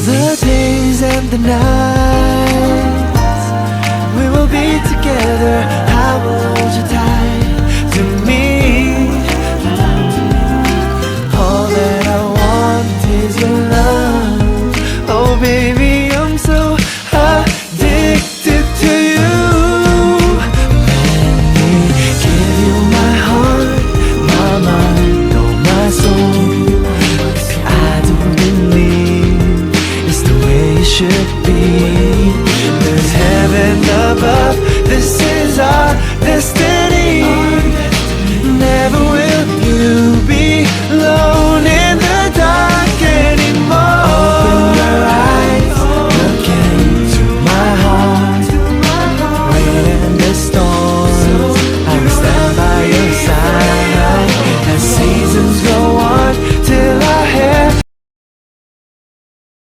the days and the nights we will be together. I will hold you tight to me. All that I want is your love. Oh baby, I'm so addicted to you. Let me give you my heart, my mind, oh my soul. 'Cause I do believe it's the way it should be. There's heaven above, this is our destiny.